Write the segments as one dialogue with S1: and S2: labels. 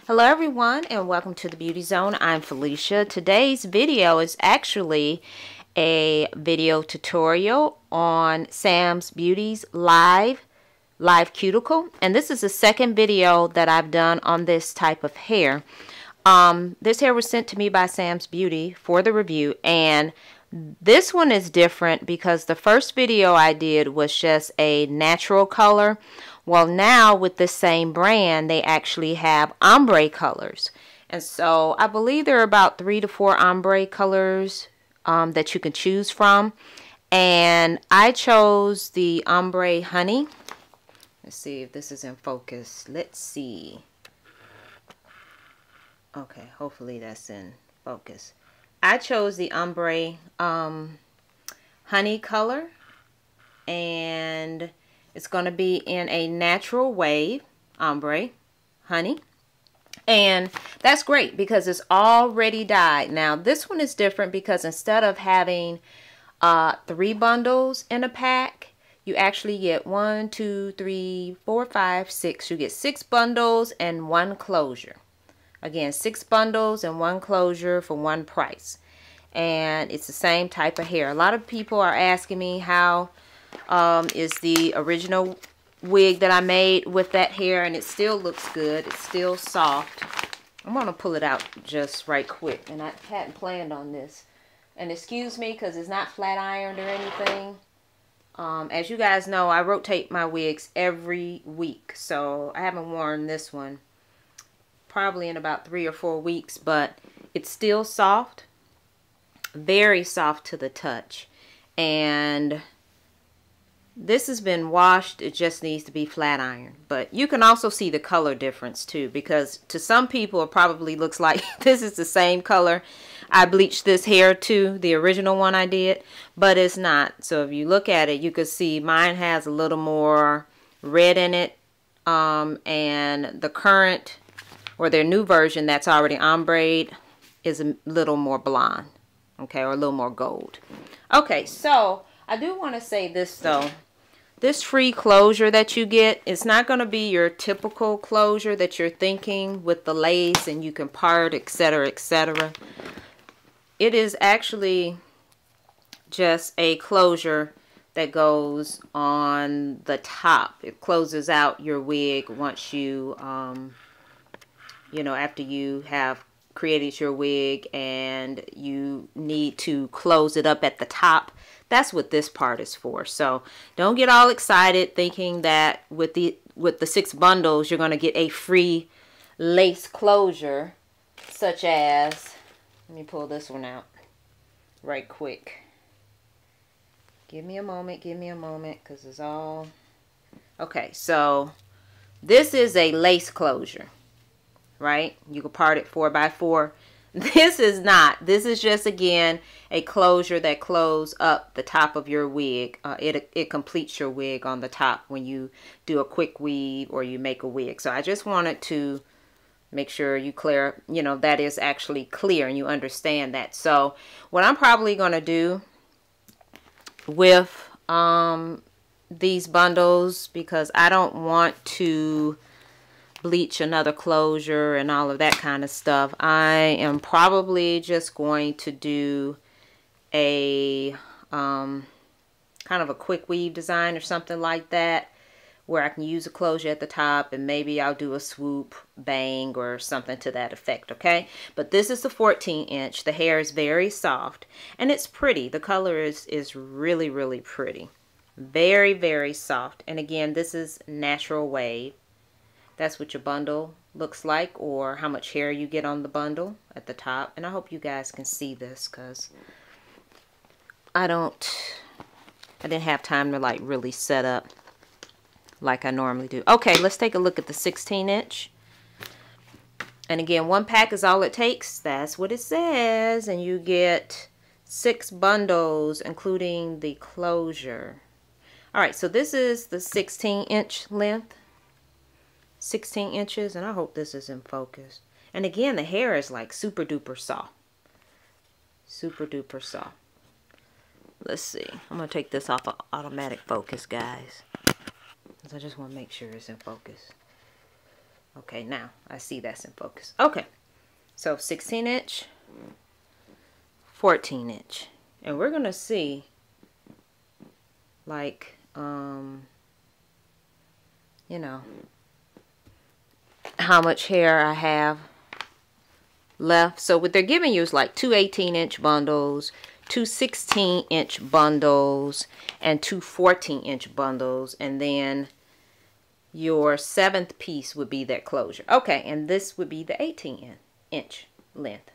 S1: Hello everyone and welcome to the Beauty Zone. I'm Felicia. Today's video is actually a video tutorial on Sam's Beauty's live cuticle, and this is the second video that I've done on this type of hair. This hair was sent to me by Sam's Beauty for the review, and this one is different because the first video I did was just a natural color. Well, now with the same brand, they actually have ombre colors. And so I believe there are about 3 to 4 ombre colors that you can choose from. And I chose the ombre honey. Let's see if this is in focus. Let's see. Okay, hopefully that's in focus. I chose the ombre honey color, and it's going to be in a natural wave ombre honey, and that's great because it's already dyed. Now this one is different because instead of having 3 bundles in a pack, you actually get 1, 2, 3, 4, 5, 6. You get 6 bundles and 1 closure. Again, 6 bundles and 1 closure for one price. And it's the same type of hair. A lot of people are asking me how is the original wig that I made with that hair, and it still looks good. It's still soft. I'm going to pull it out just right quick, and I hadn't planned on this. And excuse me because it's not flat ironed or anything. As you guys know, I rotate my wigs every week, so I haven't worn this one probably in about 3 or 4 weeks, but it's still soft, very soft to the touch. And this has been washed, it just needs to be flat ironed. But you can also see the color difference too, because to some people it probably looks like this is the same color I bleached this hair to, the original one I did, but it's not. So if you look at it, you can see mine has a little more red in it, and the current or their new version that's already ombre is a little more blonde, okay, or a little more gold. Okay, so I do want to say this though. This free closure that you get, it's not going to be your typical closure that you're thinking with the lace and you can part, etc., etc. It is actually just a closure that goes on the top. It closes out your wig once you, you know, after you have created your wig and you need to close it up at the top. That's what this part is for. So don't get all excited thinking that with the 6 bundles you're going to get a free lace closure, such as, let me pull this one out right quick. Give me a moment because it's all okay. So this is a lace closure, right? You can part it 4x4. This is not. This is just, again, a closure that closes up the top of your wig. It completes your wig on the top when you do a quick weave or you make a wig. So I just wanted to make sure you clear, you know, that is actually clear and you understand that. So what I'm probably going to do with these bundles, because I don't want to bleach another closure and all of that kind of stuff, I am probably just going to do a kind of a quick weave design or something like that, where I can use a closure at the top and maybe I'll do a swoop bang or something to that effect, okay? But this is the 14-inch. The hair is very soft and it's pretty. The color is really, really pretty. Very, very soft. And again, this is natural wave. That's what your bundle looks like, or how much hair you get on the bundle at the top. And I hope you guys can see this because I didn't have time to like really set up like I normally do. Okay, let's take a look at the 16-inch. And again, 1 pack is all it takes. That's what it says. And you get 6 bundles, including the closure. All right, so this is the 16-inch length. 16 inches, and I hope this is in focus. And again, the hair is like super duper soft. Super duper soft. Let's see. I'm going to take this off of automatic focus, guys, because I just want to make sure it's in focus. Okay, now I see that's in focus. Okay, so 16 inch, 14 inch. And we're going to see like, you know, how much hair I have left. So what they're giving you is like two 18-inch bundles, two 16-inch bundles, and two 14-inch bundles, and then your 7th piece would be that closure. Okay, and this would be the 18-inch length.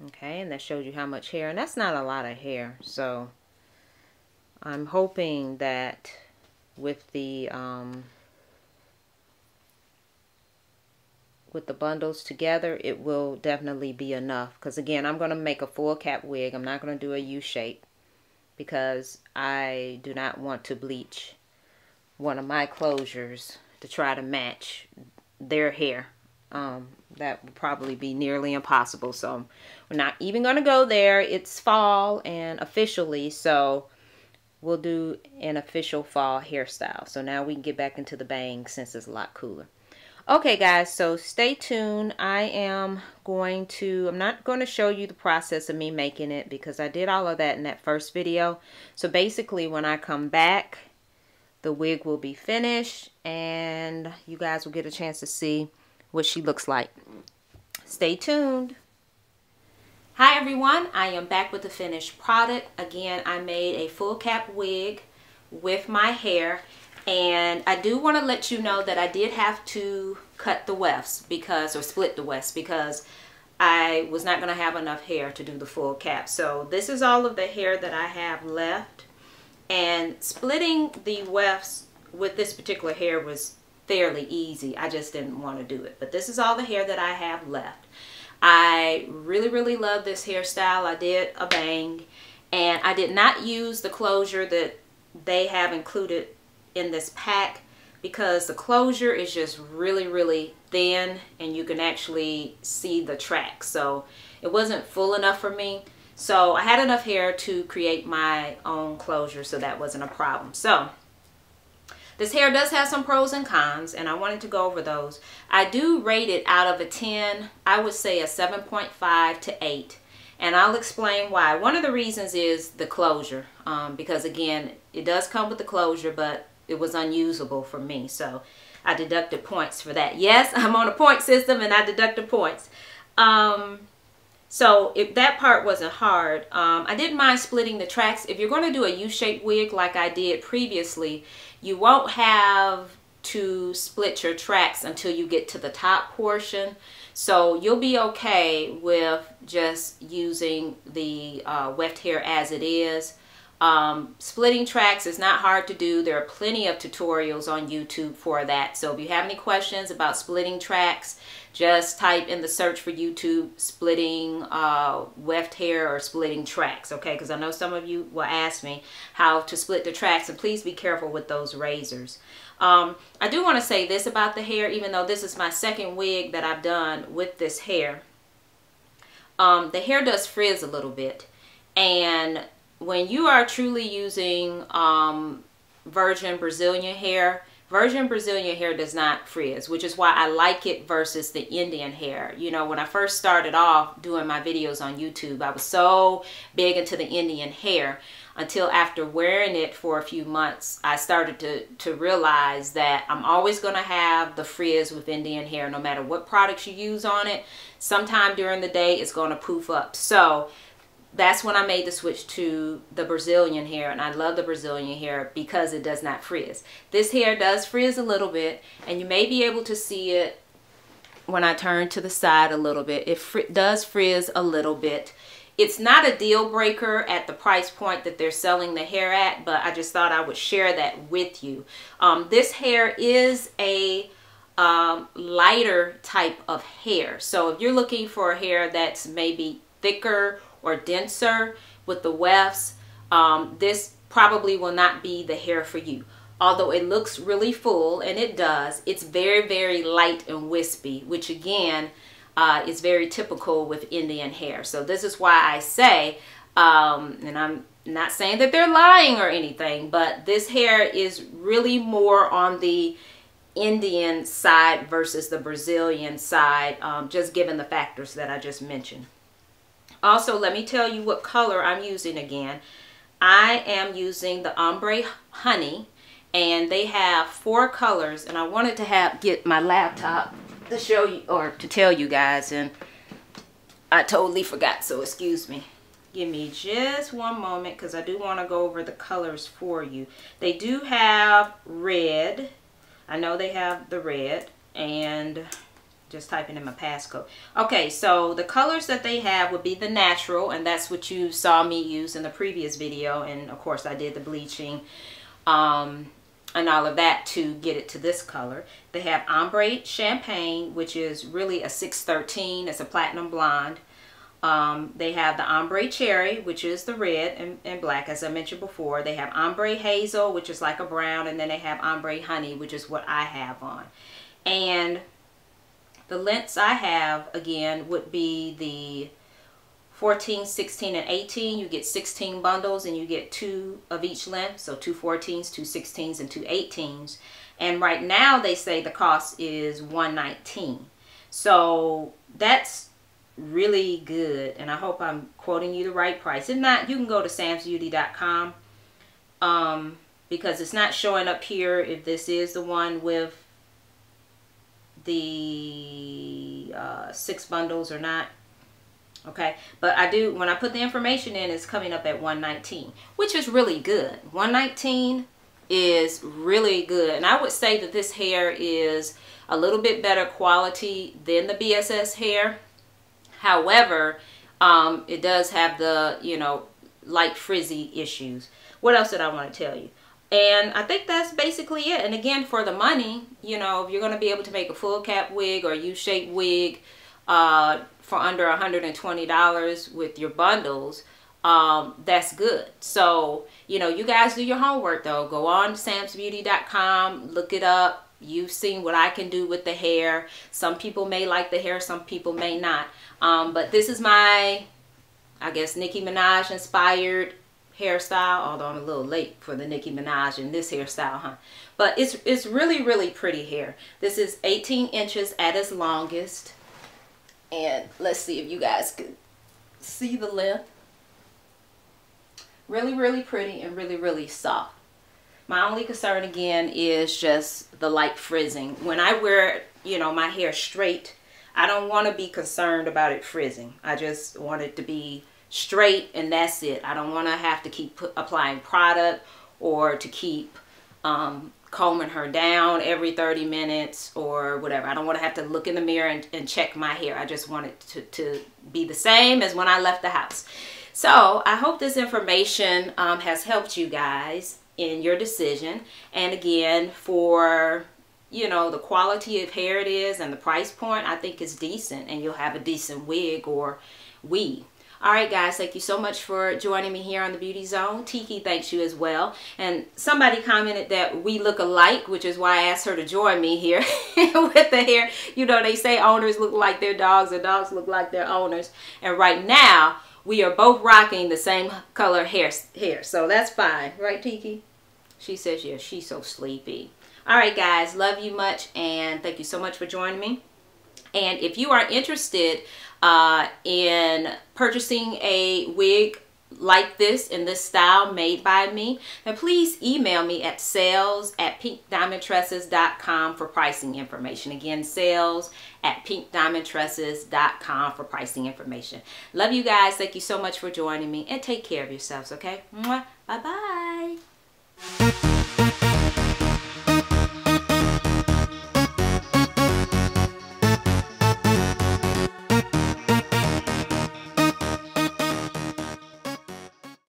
S1: Okay, and that shows you how much hair, and that's not a lot of hair. So I'm hoping that with the bundles together, it will definitely be enough. Because again, I'm going to make a full cap wig. I'm not going to do a U shape because I do not want to bleach one of my closures to try to match their hair. That would probably be nearly impossible. So we're not even going to go there. It's fall and officially, so we'll do an official fall hairstyle. So now we can get back into the bangs since it's a lot cooler. Okay guys, so stay tuned. I'm not going to show you the process of me making it because I did all of that in that first video. So basically when I come back, the wig will be finished and you guys will get a chance to see what she looks like. Stay tuned. Hi everyone, I am back with the finished product. Again, I made a full cap wig with my hair. And I do want to let you know that I did have to cut the wefts or split the wefts because I was not going to have enough hair to do the full cap. So this is all of the hair that I have left. And splitting the wefts with this particular hair was fairly easy. I just didn't want to do it. But this is all the hair that I have left. I really, really love this hairstyle. I did a bang. And I did not use the closure that they have included in this pack because the closure is just really, really thin and you can actually see the tracks. So it wasn't full enough for me. So I had enough hair to create my own closure, so that wasn't a problem. So this hair does have some pros and cons, and I wanted to go over those. I do rate it out of a 10. I would say a 7.5 to 8. And I'll explain why. One of the reasons is the closure. Because again, it does come with the closure, but it was unusable for me. So I deducted points for that. Yes, I'm on a point system and I deducted points. So if that part wasn't hard, I didn't mind splitting the tracks. If you're going to do a U-shaped wig like I did previously, you won't have to split your tracks until you get to the top portion. So you'll be okay with just using the weft hair as it is. Splitting tracks is not hard to do. There are plenty of tutorials on YouTube for that. So if you have any questions about splitting tracks, just type in the search for YouTube splitting weft hair or splitting tracks, okay? Because I know some of you will ask me how to split the tracks, and please be careful with those razors. I do want to say this about the hair, even though this is my second wig that I've done with this hair. The hair does frizz a little bit, and when you are truly using virgin Brazilian hair does not frizz, which is why I like it versus the Indian hair. You know, when I first started off doing my videos on YouTube, I was so big into the Indian hair until after wearing it for a few months, I started to realize that I'm always going to have the frizz with Indian hair no matter what products you use on it. Sometime during the day, it's going to poof up. So that's when I made the switch to the Brazilian hair, and I love the Brazilian hair because it does not frizz. This hair does frizz a little bit, and you may be able to see it when I turn to the side a little bit. It does frizz a little bit. It's not a deal breaker at the price point that they're selling the hair at, but I just thought I would share that with you. This hair is a lighter type of hair. So if you're looking for a hair that's maybe thicker or denser with the wefts, this probably will not be the hair for you. Although it looks really full, and it does, it's very, very light and wispy, which again is very typical with Indian hair. So this is why I say, and I'm not saying that they're lying or anything, but this hair is really more on the Indian side versus the Brazilian side, just given the factors that I just mentioned. Also, let me tell you what color I'm using again. I am using the Ombre Honey, and they have 4 colors, and I wanted to get my laptop to show you, or to tell you guys, and I totally forgot, so excuse me. Give me just one moment, because I do want to go over the colors for you. They do have red. I know they have the red, and just typing in my passcode. Okay, so the colors that they have would be the natural, and that's what you saw me use in the previous video, and of course I did the bleaching and all of that to get it to this color. They have Ombre Champagne, which is really a 613. It's a platinum blonde. They have the Ombre Cherry, which is the red and black, as I mentioned before. They have Ombre Hazel, which is like a brown, and then they have Ombre Honey, which is what I have on. And the lengths I have, again, would be the 14, 16, and 18. You get 16 bundles, and you get 2 of each length. So 2 14s, 2 16s, and 2 18s. And right now, they say the cost is $119. So that's really good. And I hope I'm quoting you the right price. If not, you can go to samsbeauty.com because it's not showing up here if this is the one with the 6 bundles or not. Okay, but I do, when I put the information in, it's coming up at $119, which is really good. $119 is really good, and I would say that this hair is a little bit better quality than the BSS hair. However, it does have the, you know, light frizzy issues. What else did I want to tell you? And I think that's basically it. And again, for the money, you know, if you're going to be able to make a full cap wig or U-shaped wig for under $120 with your bundles, that's good. So, you know, you guys do your homework though. Go on samsbeauty.com, look it up. You've seen what I can do with the hair. Some people may like the hair, some people may not. But this is my, I guess, Nicki Minaj inspired hairstyle, although I'm a little late for the Nicki Minaj in this hairstyle, huh? But it's really, really pretty hair. This is 18 inches at its longest. And let's see if you guys can see the length. Really, really pretty and really, really soft. My only concern again is just the light frizzing. When I wear, you know, my hair straight, I don't want to be concerned about it frizzing. I just want it to be straight and that's it. I don't want to have to keep applying product or to keep combing her down every 30 minutes or whatever. I don't want to have to look in the mirror and check my hair. I just want it to be the same as when I left the house. So I hope this information has helped you guys in your decision. And again, for, you know, the quality of hair it is and the price point, I think it's decent, and you'll have a decent wig or weave. All right, guys, thank you so much for joining me here on the Beauty Zone. Tiki thanks you as well. And somebody commented that we look alike, which is why I asked her to join me here with the hair. You know, they say owners look like their dogs or dogs look like their owners. And right now, we are both rocking the same color hair. So that's fine. Right, Tiki? She says, yeah, she's so sleepy. All right, guys, love you much. And thank you so much for joining me. And if you are interested in purchasing a wig like this in this style made by me, then please email me at sales@pinkdiamondtresses.com for pricing information. Again, sales@pinkdiamondtresses.com for pricing information. Love you guys. Thank you so much for joining me, and take care of yourselves, okay? Bye-bye.